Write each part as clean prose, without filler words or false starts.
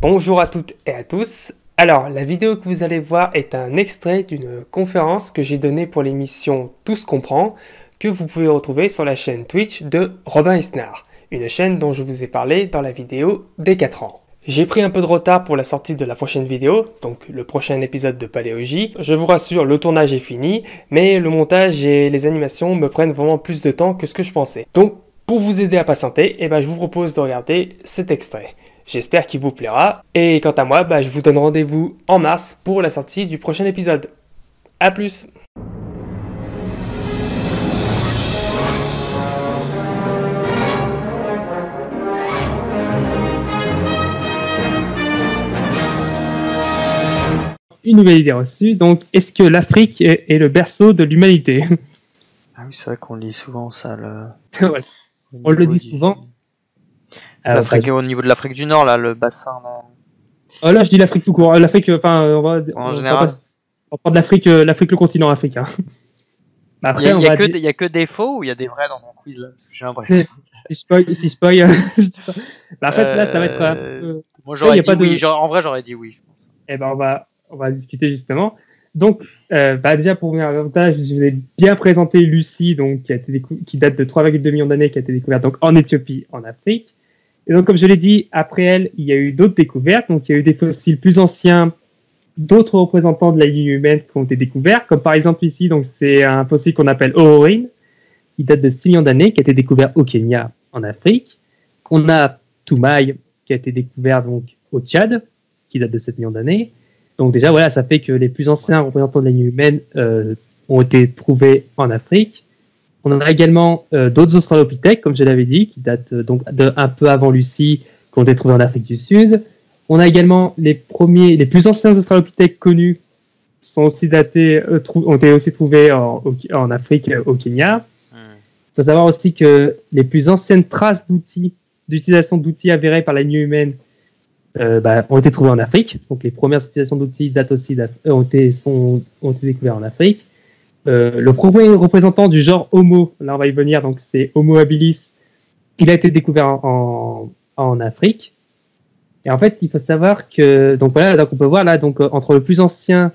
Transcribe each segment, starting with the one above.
Bonjour à toutes et à tous. Alors, la vidéo que vous allez voir est un extrait d'une conférence que j'ai donnée pour l'émission Tout se comprend, que vous pouvez retrouver sur la chaîne Twitch de Robin Isnard, une chaîne dont je vous ai parlé dans la vidéo des 4 ans. J'ai pris un peu de retard pour la sortie de la prochaine vidéo, donc le prochain épisode de Paléogie. Je vous rassure, le tournage est fini, mais le montage et les animations me prennent vraiment plus de temps que ce que je pensais. Donc, pour vous aider à patienter, je vous propose de regarder cet extrait. J'espère qu'il vous plaira. Et quant à moi, je vous donne rendez-vous en mars pour la sortie du prochain épisode. A plus! Une nouvelle idée reçue. Donc, est-ce que l'Afrique est le berceau de l'humanité? Ah oui, c'est vrai qu'on lit souvent ça. Voilà. On le dit souvent. Au niveau de l'Afrique du Nord, là, le bassin. Là. Oh là, je dis l'Afrique tout court. L'Afrique, En général. On va prendre l'Afrique, le continent africain. Après, il y a que des faux ou il y a des vrais dans mon quiz là? Parce que j'ai l'impression. Si je spoil, je dis pas. En fait, là, ça va être. Moi, j'aurais dit oui. En vrai, j'aurais dit oui, je pense. On va discuter justement. Donc, déjà pour venir à l'avantage, je vous ai bien présenté Lucie, donc qui date de 3,2 millions d'années, qui a été découverte donc en Éthiopie, en Afrique. Et donc, comme je l'ai dit, après elle, il y a eu d'autres découvertes. Donc, il y a eu des fossiles plus anciens, d'autres représentants de la lignée humaine qui ont été découverts, comme par exemple ici, donc c'est un fossile qu'on appelle Ororine, qui date de 6 millions d'années, qui a été découvert au Kenya, en Afrique. On a Toumaï, qui a été découvert donc au Tchad, qui date de 7 millions d'années. Donc déjà, voilà, ça fait que les plus anciens représentants de la lignée humaine ont été trouvés en Afrique. On en a également d'autres australopithèques, comme je l'avais dit, qui datent donc un peu avant Lucie, qui ont été trouvés en Afrique du Sud. On a également les plus anciens australopithèques connus sont aussi datés, ont été aussi trouvés en Afrique, au Kenya. Il faut savoir aussi que les plus anciennes traces d'utilisation d'outils avérés par la lignée humaine ont été trouvées en Afrique. Donc les premières utilisations d'outils ont été découvertes en Afrique. Le premier représentant du genre Homo, là on va y venir, donc c'est Homo habilis, il a été découvert en Afrique. Et en fait, il faut savoir que, donc voilà, donc on peut voir là, donc entre le plus ancien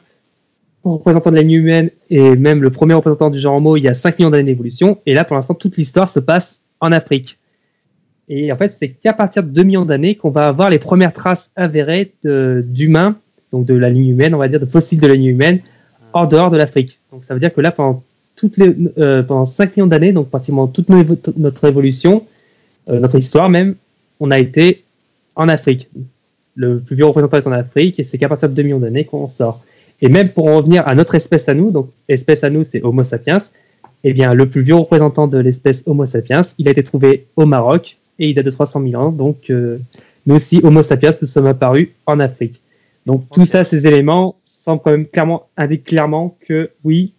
représentant de la lignée humaine et même le premier représentant du genre Homo, il y a 5 millions d'années d'évolution. Et là, pour l'instant, toute l'histoire se passe en Afrique. Et en fait, c'est qu'à partir de 2 millions d'années qu'on va avoir les premières traces avérées d'humains, donc de la lignée humaine, on va dire, de fossiles de la lignée humaine, hors dehors de l'Afrique. Donc ça veut dire que là, pendant 5 millions d'années, donc pratiquement toute notre évolution, notre histoire même, on a été en Afrique. Le plus vieux représentant est en Afrique, et c'est qu'à partir de 2 millions d'années qu'on en sort. Et même pour en revenir à notre espèce à nous, donc espèce à nous, c'est Homo sapiens, eh bien, le plus vieux représentant de l'espèce Homo sapiens, il a été trouvé au Maroc, et il date de 300 000 ans, donc nous aussi, Homo sapiens, nous sommes apparus en Afrique. Donc tout ça, ces éléments, semblent quand même indiquent clairement que oui,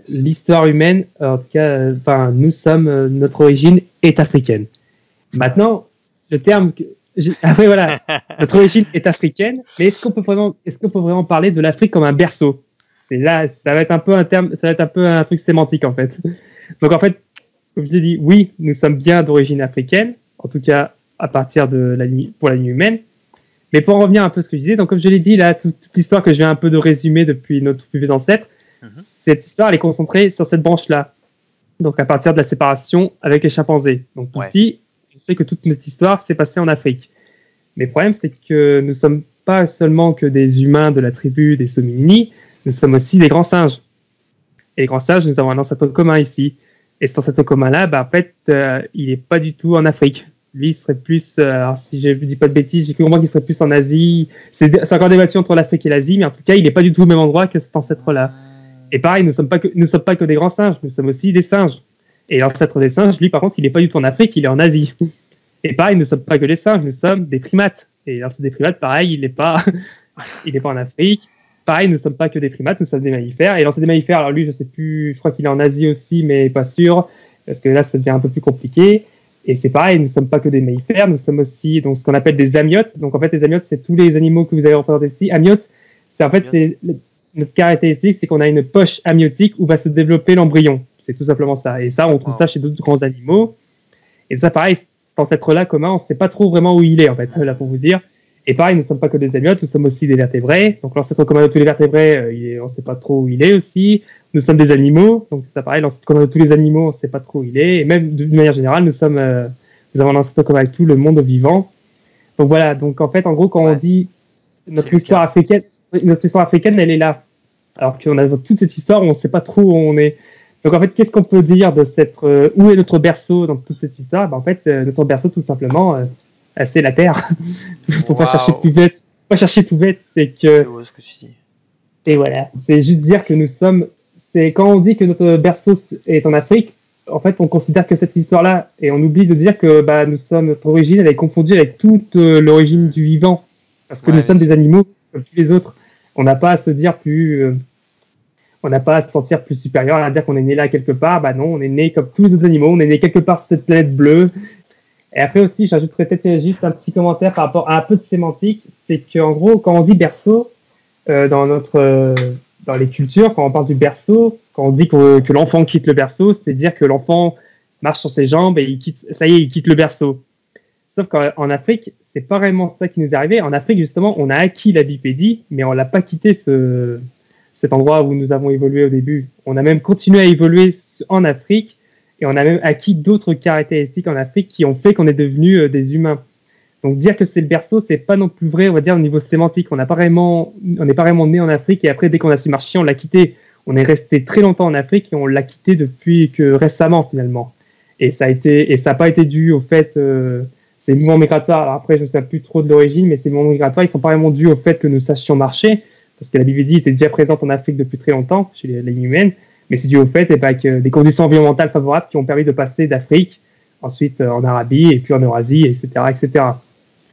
l'histoire humaine, en tout cas, notre origine est africaine. Maintenant, le terme, après voilà, notre origine est africaine, mais est-ce qu'on peut vraiment parler de l'Afrique comme un berceau? C'est là, ça va être un peu un truc sémantique en fait. Donc en fait, comme je l'ai dit, oui, nous sommes bien d'origine africaine, en tout cas à partir pour la lignée humaine. Mais pour en revenir un peu à ce que je disais, donc comme je l'ai dit, là, toute l'histoire que je viens un peu de résumer depuis notre plus vieux ancêtre, cette histoire elle est concentrée sur cette branche-là. Donc à partir de la séparation avec les chimpanzés. Donc ici, je sais que toute notre histoire s'est passée en Afrique. Mais le problème, c'est que nous ne sommes pas seulement que des humains de la tribu des Hominini, nous sommes aussi des grands singes. Et les grands singes, nous avons un ancêtre commun ici. Et cet ancêtre commun-là, en fait, il n'est pas du tout en Afrique. Lui, il serait plus, alors si je ne dis pas de bêtises, j'ai cru comprendre qu'il serait plus en Asie. C'est encore débattu entre l'Afrique et l'Asie, mais en tout cas, il n'est pas du tout au même endroit que cet ancêtre-là. Et pareil, nous ne sommes pas que des grands singes, nous sommes aussi des singes. Et l'ancêtre des singes, lui, par contre, il n'est pas du tout en Afrique, il est en Asie. Et pareil, nous ne sommes pas que des singes, nous sommes des primates. Et l'ancêtre des primates, pareil, il n'est pas en Afrique. Pareil, nous ne sommes pas que des primates, nous sommes des mammifères. Et l'ancêtre des mammifères, alors lui, je ne sais plus, je crois qu'il est en Asie aussi, mais pas sûr, parce que là, ça devient un peu plus compliqué. Et c'est pareil, nous ne sommes pas que des mammifères, nous sommes aussi donc, ce qu'on appelle des amniotes. Donc en fait, les amniotes, c'est tous les animaux que vous avez représentés ici. Amniotes, notre caractéristique, c'est qu'on a une poche amniotique où va se développer l'embryon. C'est tout simplement ça. Et ça, on trouve ça chez d'autres grands animaux. Et ça, pareil, ancêtre-là commun, on ne sait pas trop vraiment où il est, en fait, là pour vous dire. Et pareil, nous ne sommes pas que des amniotes, nous sommes aussi des vertébrés. Donc l'ancêtre commun de tous les vertébrés, on ne sait pas trop où il est aussi. Nous sommes des animaux, donc ça pareil, l'ancêtre commun de tous les animaux, on ne sait pas trop où il est. Et même d'une manière générale, nous avons un ancêtre commun avec tout le monde vivant. Donc voilà, donc en fait, en gros, quand on dit notre histoire africaine, elle est là. Alors qu'on a toute cette histoire où on ne sait pas trop où on est. Donc en fait, qu'est-ce qu'on peut dire de où est notre berceau dans toute cette histoire? En fait, notre berceau, tout simplement, c'est la Terre. Faut pas chercher plus bête. Pas chercher tout bête, c'est que. C'est beau ce que tu dis. Et voilà, c'est juste dire que nous sommes. C'est quand on dit que notre berceau est en Afrique, en fait, on considère que cette histoire-là, et on oublie de dire que notre origine, elle est confondue avec toute l'origine du vivant, parce que nous sommes des animaux comme tous les autres. On n'a pas à se dire on n'a pas à se sentir plus supérieur, à dire qu'on est né là quelque part. Bah non, on est né comme tous les autres animaux, on est né quelque part sur cette planète bleue. Et après aussi, j'ajouterais peut-être juste un petit commentaire par rapport à un peu de sémantique, c'est qu'en gros, quand on dit berceau, dans les cultures, quand on parle du berceau, quand on dit que l'enfant quitte le berceau, c'est dire que l'enfant marche sur ses jambes et il quitte le berceau. Sauf qu'en Afrique, c'est pas vraiment ça qui nous est arrivé. En Afrique, justement, on a acquis la bipédie, mais on l'a pas quitté cet endroit où nous avons évolué au début. On a même continué à évoluer en Afrique et on a même acquis d'autres caractéristiques en Afrique qui ont fait qu'on est devenus des humains. Donc dire que c'est le berceau, c'est pas non plus vrai, on va dire au niveau sémantique. On n'est pas vraiment né en Afrique et après dès qu'on a su marcher, on l'a quitté. On est resté très longtemps en Afrique et on l'a quitté depuis que récemment finalement. Et ça n'a pas été dû au fait ces mouvements migratoires. Alors après, je ne sais plus trop de l'origine, mais ces mouvements migratoires, ils sont pas vraiment dus au fait que nous sachions marcher, parce que la bipédie était déjà présente en Afrique depuis très longtemps chez les humaines, mais c'est dû au fait que des conditions environnementales favorables qui ont permis de passer d'Afrique, ensuite en Arabie et puis en Eurasie, etc., etc.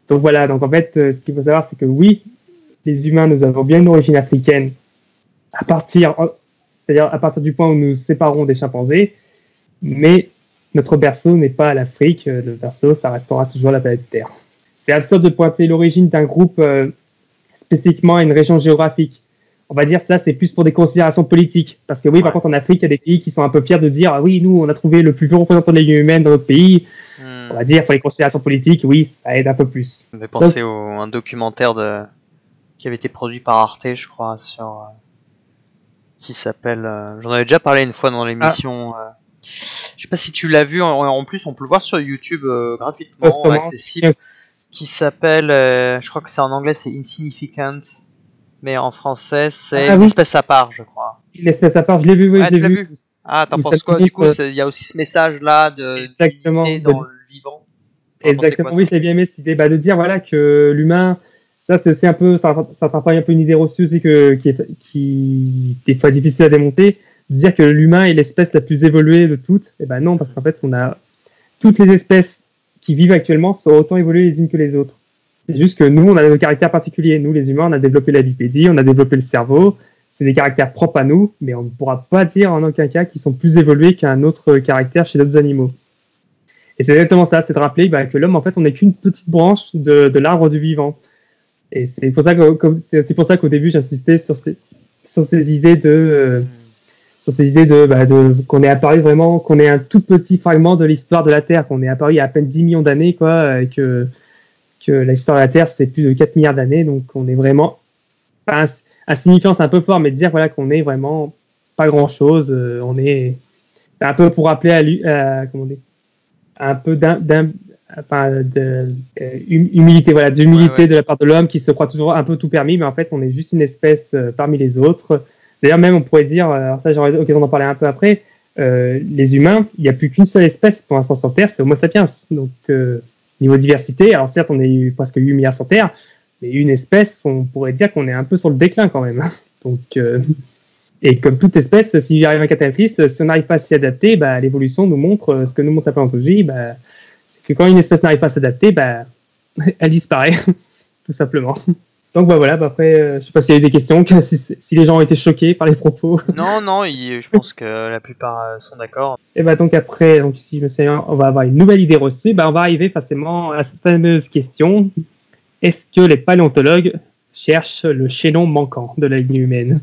Donc voilà, donc en fait, ce qu'il faut savoir, c'est que oui, les humains, nous avons bien une origine africaine c'est-à-dire à partir du point où nous nous séparons des chimpanzés, mais notre berceau n'est pas l'Afrique, le berceau, ça restera toujours la planète Terre. C'est absurde de pointer l'origine d'un groupe spécifiquement à une région géographique. On va dire ça, c'est plus pour des considérations politiques. Parce que oui, par contre, en Afrique, il y a des pays qui sont un peu fiers de dire « Ah oui, nous, on a trouvé le plus vieux représentant de la vie humaine dans notre pays. » On va dire, pour les considérations politiques, oui, ça aide un peu plus. Ça me fait penser à un documentaire qui avait été produit par Arte, je crois, qui s'appelle... J'en avais déjà parlé une fois dans l'émission... Je sais pas si tu l'as vu, en plus on peut le voir sur YouTube gratuitement, accessible, qui s'appelle, je crois que c'est en anglais, c'est Insignificant, mais en français c'est Une espèce à part, je crois. Une espèce à part, je l'ai vu, oui, tu l'as vu. Ah, t'en penses quoi? Du coup, il y a aussi ce message-là d'unité dans le vivant. Exactement, oui, je l'ai bien aimé cette idée, de dire voilà que l'humain, ça c'est aussi un peu, ça travaille un peu une idée reçue aussi qui est des fois difficile à démonter. De dire que l'humain est l'espèce la plus évoluée de toutes, et ben non, parce qu'en fait, on a toutes les espèces qui vivent actuellement sont autant évoluées les unes que les autres. C'est juste que nous, on a nos caractères particuliers. Nous, les humains, on a développé la bipédie, on a développé le cerveau. C'est des caractères propres à nous, mais on ne pourra pas dire en aucun cas qu'ils sont plus évolués qu'un autre caractère chez d'autres animaux. Et c'est exactement ça, c'est de rappeler que l'homme, en fait, on n'est qu'une petite branche de l'arbre du vivant. Et c'est pour ça qu'au début, j'insistais sur ces idées qu'on est apparu vraiment, qu'on est un tout petit fragment de l'histoire de la Terre, qu'on est apparu il y a à peine 10 millions d'années, quoi, que l'histoire de la Terre, c'est plus de 4 milliards d'années, donc on est vraiment, insignifiant, c'est un peu fort, mais de dire qu'on est vraiment pas grand-chose, on est un peu pour rappeler un peu humilité, d'humilité de la part de l'homme qui se croit toujours un peu tout permis, mais en fait, on est juste une espèce parmi les autres. D'ailleurs, même, on pourrait dire, alors ça, j'aurai l'occasion d'en parler un peu après, les humains, il n'y a plus qu'une seule espèce pour l'instant sur Terre, c'est Homo sapiens. Donc, niveau diversité, alors certes, on est presque 8 milliards sur Terre, mais une espèce, on pourrait dire qu'on est un peu sur le déclin quand même. Donc, et comme toute espèce, s'il arrive un cataclysme, si on n'arrive pas à s'y adapter, l'évolution nous montre, ce que nous montre la paléontologie, c'est que quand une espèce n'arrive pas à s'adapter, elle disparaît, tout simplement. Donc voilà, après, je sais pas s'il y a eu des questions, si les gens ont été choqués par les propos. Non, je pense que la plupart sont d'accord. Et donc après, si je me souviens, on va avoir une nouvelle idée reçue, on va arriver facilement à cette fameuse question. Est-ce que les paléontologues cherchent le chaînon manquant de la lignée humaine ?